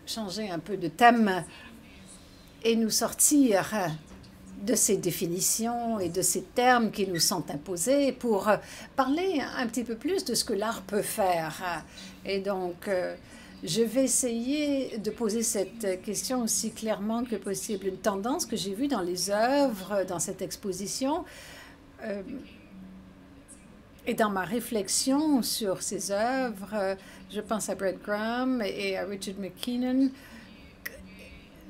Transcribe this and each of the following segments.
changer un peu de thème et nous sortir de ces définitions et de ces termes qui nous sont imposés pour parler un petit peu plus de ce que l'art peut faire. Et donc, je vais essayer de poser cette question aussi clairement que possible. Une tendance que j'ai vue dans les œuvres, dans cette exposition, et dans ma réflexion sur ces œuvres, je pense à Brett Graham et à Richard McKinnon.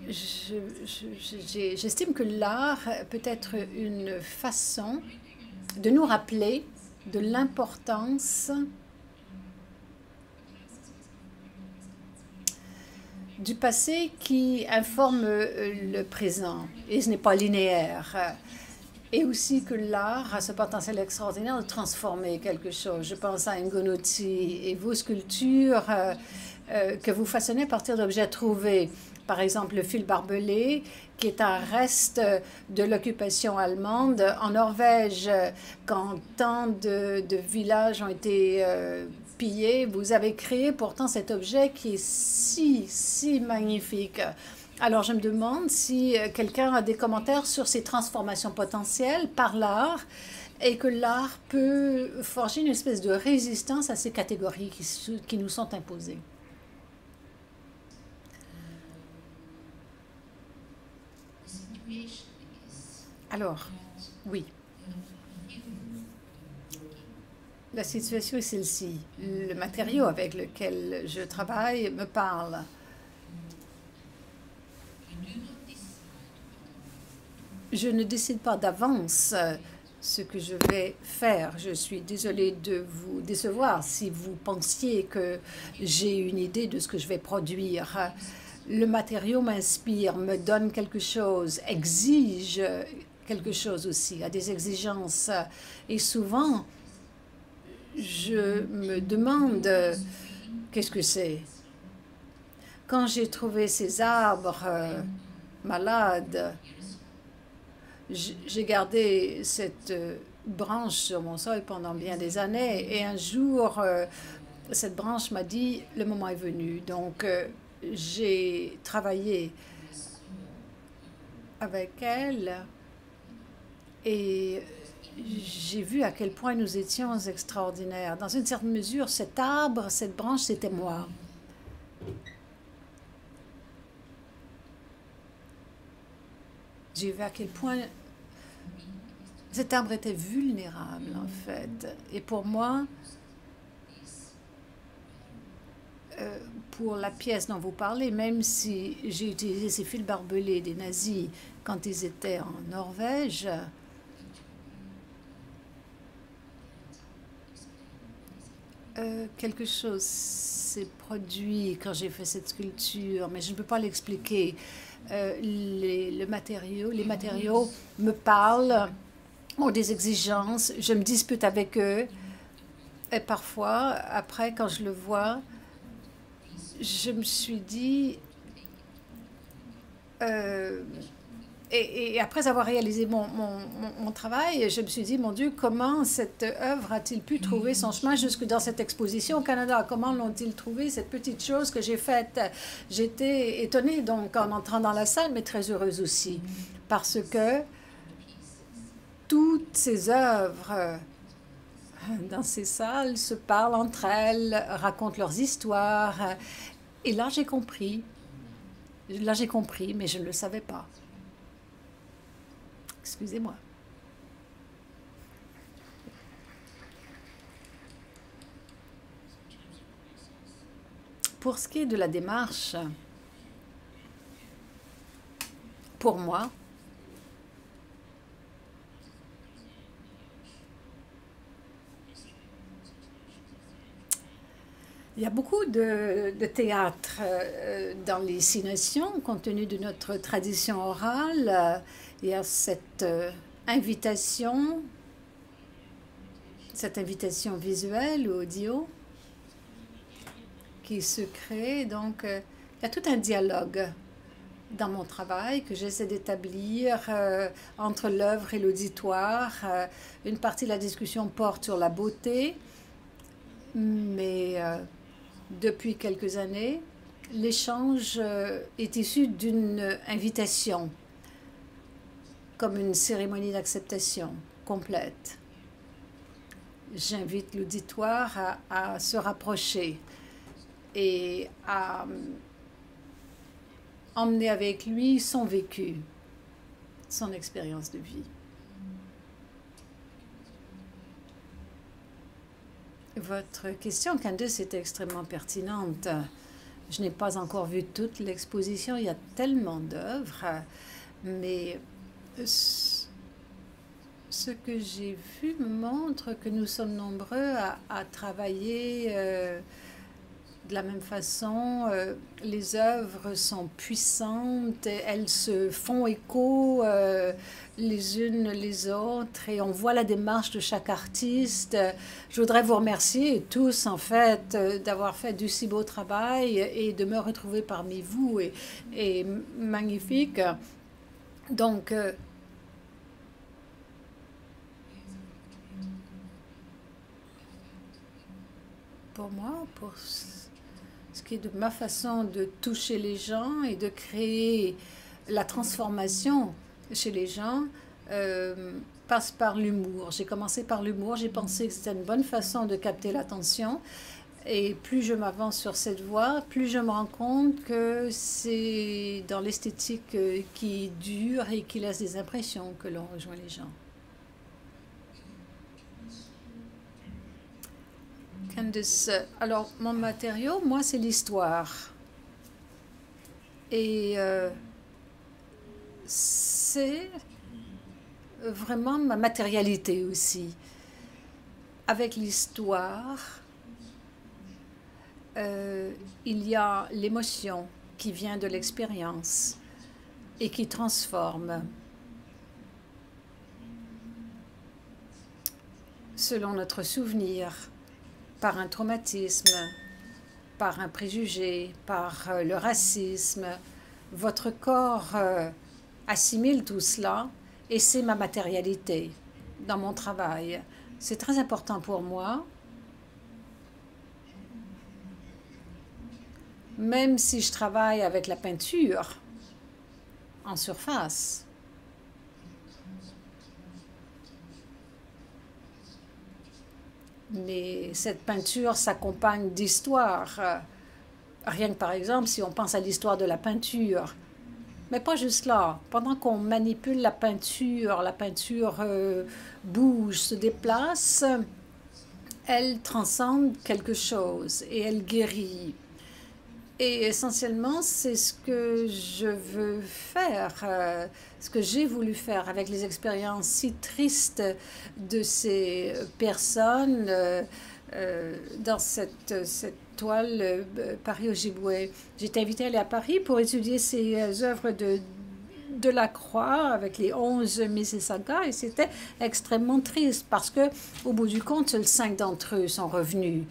J'estime que l'art peut être une façon de nous rappeler de l'importance du passé qui informe le présent, et ce n'est pas linéaire. Et aussi que l'art a ce potentiel extraordinaire de transformer quelque chose. Je pense à Ngonuti et vos sculptures que vous façonnez à partir d'objets trouvés. Par exemple, le fil barbelé, qui est un reste de l'occupation allemande en Norvège. Quand tant de villages ont été pillés, vous avez créé pourtant cet objet qui est si magnifique. Alors, je me demande si quelqu'un a des commentaires sur ces transformations potentielles par l'art et que l'art peut forger une espèce de résistance à ces catégories qui nous sont imposées. Alors, oui. La situation est celle-ci. Le matériau avec lequel je travaille me parle. Je ne décide pas d'avance ce que je vais faire. Je suis désolée de vous décevoir si vous pensiez que j'ai une idée de ce que je vais produire. Le matériau m'inspire, me donne quelque chose, exige quelque chose aussi, a des exigences. Et souvent, je me demande qu'est-ce que c'est. Quand j'ai trouvé ces arbres malades, j'ai gardé cette branche sur mon sol pendant bien des années et un jour, cette branche m'a dit « le moment est venu ». Donc, j'ai travaillé avec elle et j'ai vu à quel point nous étions extraordinaires. Dans une certaine mesure, cet arbre, cette branche, c'était moi. J'ai vu à quel point cet arbre était vulnérable, en fait. Et pour moi, pour la pièce dont vous parlez, même si j'ai utilisé ces fils barbelés des nazis quand ils étaient en Norvège, quelque chose s'est produit quand j'ai fait cette sculpture, mais je ne peux pas l'expliquer. Les matériaux me parlent, ont des exigences, je me dispute avec eux. Et parfois, après, quand je le vois, je me suis dit, et après avoir réalisé mon travail, je me suis dit, mon Dieu, comment cette œuvre a-t-il pu trouver son chemin jusque dans cette exposition au Canada? Comment l'ont-ils trouvé, cette petite chose que j'ai faite? J'étais étonnée donc en entrant dans la salle, mais très heureuse aussi, parce que toutes ces œuvres dans ces salles se parlent entre elles, racontent leurs histoires. Et là, j'ai compris. Là, j'ai compris, mais je ne le savais pas. Excusez-moi. Pour ce qui est de la démarche, pour moi, il y a beaucoup de théâtre dans les Six Nations, compte tenu de notre tradition orale. Il y a cette invitation visuelle ou audio qui se crée. Donc, il y a tout un dialogue dans mon travail que j'essaie d'établir entre l'œuvre et l'auditoire. Une partie de la discussion porte sur la beauté, mais depuis quelques années, L'échange est issu d'une invitation, comme une cérémonie d'acceptation complète. J'invite l'auditoire à se rapprocher et à emmener avec lui son vécu, son expérience de vie. Votre question, Candice, est extrêmement pertinente. Je n'ai pas encore vu toute l'exposition, il y a tellement d'œuvres, mais ce que j'ai vu me montre que nous sommes nombreux à travailler de la même façon. Les œuvres sont puissantes, elles se font écho les unes les autres et on voit la démarche de chaque artiste. Je voudrais vous remercier tous, en fait, d'avoir fait du si beau travail et de me retrouver parmi vous et magnifique. Donc, pour moi, pour ce qui est de ma façon de toucher les gens et de créer la transformation chez les gens, passe par l'humour. J'ai commencé par l'humour, j'ai pensé que c'était une bonne façon de capter l'attention. Et plus je m'avance sur cette voie, plus je me rends compte que c'est dans l'esthétique qui dure et qui laisse des impressions que l'on rejoint les gens. Candice, alors mon matériau, moi, c'est l'histoire. Et c'est vraiment ma matérialité aussi. Avec l'histoire, il y a l'émotion qui vient de l'expérience et qui transforme selon notre souvenir, par un traumatisme, par un préjugé, par le racisme. Votre corps assimile tout cela et c'est ma matérialité dans mon travail. C'est très important pour moi. Même si je travaille avec la peinture en surface. Mais cette peinture s'accompagne d'histoires. Rien que par exemple, si on pense à l'histoire de la peinture. Mais pas juste là. Pendant qu'on manipule la peinture bouge, se déplace, elle transcende quelque chose et elle guérit. Et essentiellement, c'est ce que je veux faire, ce que j'ai voulu faire avec les expériences si tristes de ces personnes dans cette toile Paris-Ojibwe. J'ai été invitée à aller à Paris pour étudier ces œuvres de Delacroix avec les 11 Mississauga et c'était extrêmement triste parce que au bout du compte, seuls 5 d'entre eux sont revenus.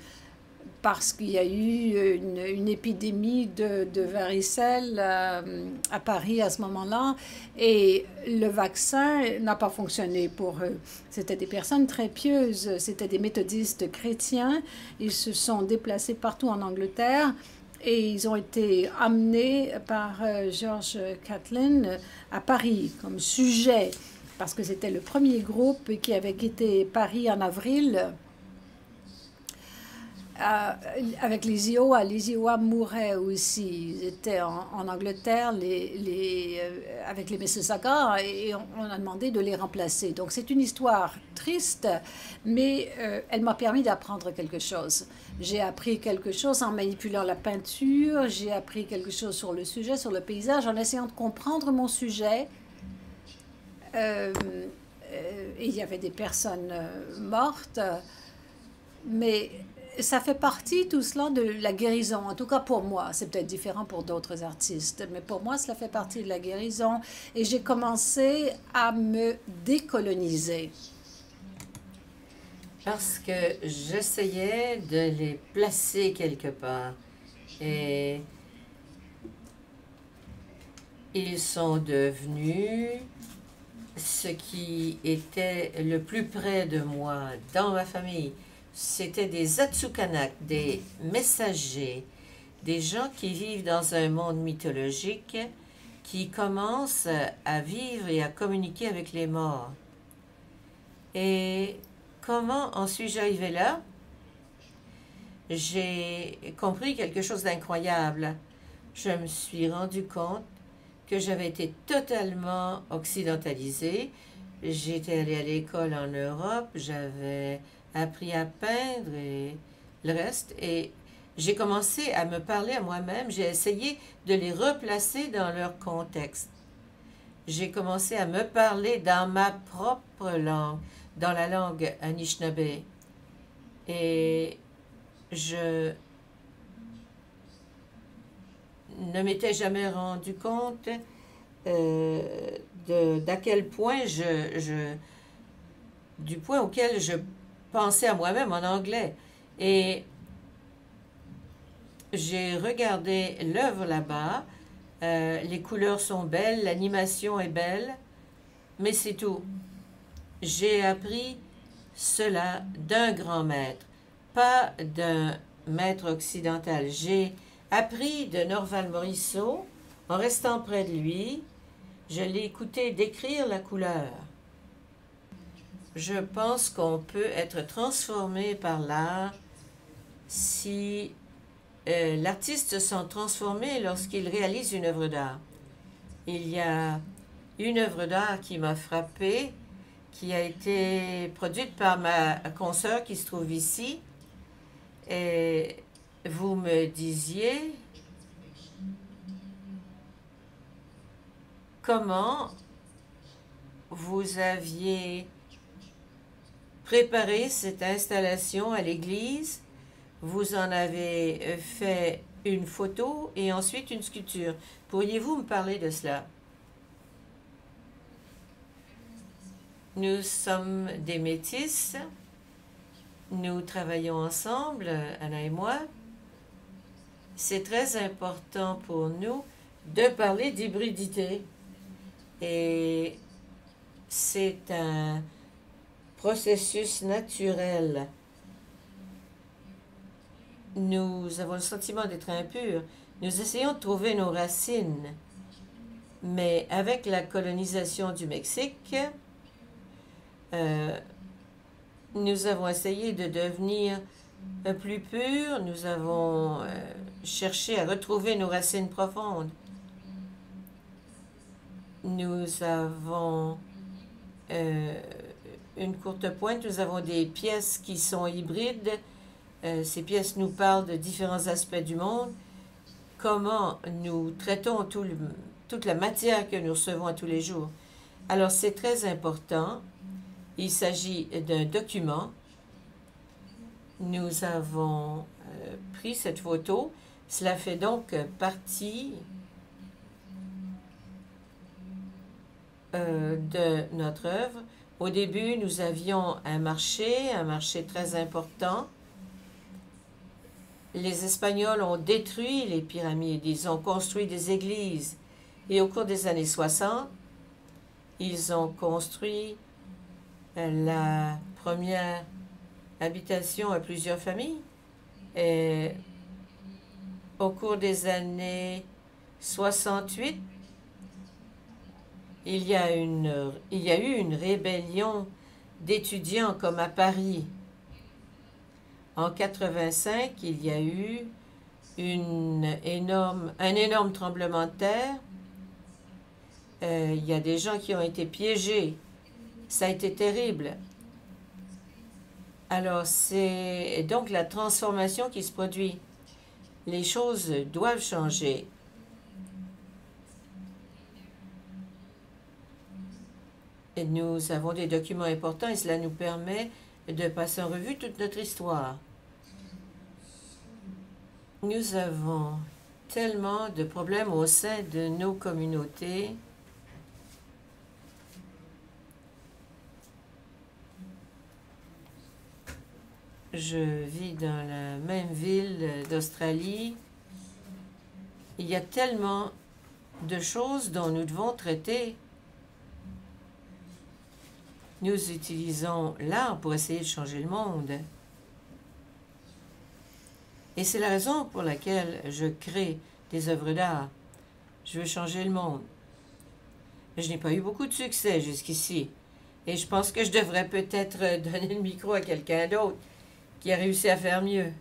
Parce qu'il y a eu une épidémie de varicelle à Paris à ce moment-là et le vaccin n'a pas fonctionné pour eux. C'était des personnes très pieuses, c'était des méthodistes chrétiens. Ils se sont déplacés partout en Angleterre et ils ont été amenés par George Catlin à Paris comme sujet parce que c'était le premier groupe qui avait quitté Paris en avril. Avec les Iowa. Les Iowa mouraient aussi. Ils étaient en Angleterre avec les Mississauga et on a demandé de les remplacer. Donc c'est une histoire triste, mais elle m'a permis d'apprendre quelque chose. J'ai appris quelque chose en manipulant la peinture, j'ai appris quelque chose sur le sujet, sur le paysage, en essayant de comprendre mon sujet. Et il y avait des personnes mortes, mais ça fait partie, tout cela, de la guérison. En tout cas, pour moi. C'est peut-être différent pour d'autres artistes. Mais pour moi, cela fait partie de la guérison. Et j'ai commencé à me décoloniser. Parce que j'essayais de les placer quelque part. Et ils sont devenus ce qui était le plus près de moi, dans ma famille. C'était des Atsukanak, des messagers des gens qui vivent dans un monde mythologique, qui commencent à vivre et à communiquer avec les morts. Et comment en suis-je arrivé là? J'ai compris quelque chose d'incroyable. Je me suis rendu compte que j'avais été totalement occidentalisée. J'étais allée à l'école en Europe, j'avais appris à peindre et le reste, et j'ai commencé à me parler à moi-même, j'ai essayé de les replacer dans leur contexte. J'ai commencé à me parler dans ma propre langue, dans la langue Anishinaabe. Et je ne m'étais jamais rendu compte d'à quel point du point auquel je pensais à moi-même en anglais. Et j'ai regardé l'œuvre là-bas. Les couleurs sont belles, l'animation est belle, mais c'est tout. J'ai appris cela d'un grand maître, pas d'un maître occidental. J'ai appris de Norval Morisseau en restant près de lui. Je l'ai écouté décrire la couleur. Je pense qu'on peut être transformé par l'art si l'artiste se sent transformé lorsqu'il réalise une œuvre d'art. Il y a une œuvre d'art qui m'a frappée, qui a été produite par ma consoeur qui se trouve ici. Et vous me disiez comment vous aviez préparé cette installation à l'église. Vous en avez fait une photo et ensuite une sculpture. Pourriez-vous me parler de cela? Nous sommes des métis. Nous travaillons ensemble, Anna et moi. C'est très important pour nous de parler d'hybridité. Et c'est un processus naturel. Nous avons le sentiment d'être impurs. Nous essayons de trouver nos racines. Mais avec la colonisation du Mexique, nous avons essayé de devenir plus purs. Nous avons cherché à retrouver nos racines profondes. Nous avons une courte pointe. Nous avons des pièces qui sont hybrides. Ces pièces nous parlent de différents aspects du monde. Comment nous traitons toute la matière que nous recevons à tous les jours. Alors, c'est très important. Il s'agit d'un document. Nous avons pris cette photo. Cela fait donc partie de notre œuvre. Au début, nous avions un marché très important. Les Espagnols ont détruit les pyramides, ils ont construit des églises. Et au cours des années 60, ils ont construit la première habitation à plusieurs familles. Et au cours des années 68, il y a eu une rébellion d'étudiants comme à Paris. En 85, il y a eu un énorme tremblement de terre. Il y a des gens qui ont été piégés. Ça a été terrible. Alors, c'est donc la transformation qui se produit. Les choses doivent changer. Et nous avons des documents importants et cela nous permet de passer en revue toute notre histoire. Nous avons tellement de problèmes au sein de nos communautés. Je vis dans la même ville d'Australie. Il y a tellement de choses dont nous devons traiter. Nous utilisons l'art pour essayer de changer le monde. Et c'est la raison pour laquelle je crée des œuvres d'art. Je veux changer le monde. Mais je n'ai pas eu beaucoup de succès jusqu'ici. Et je pense que je devrais peut-être donner le micro à quelqu'un d'autre qui a réussi à faire mieux.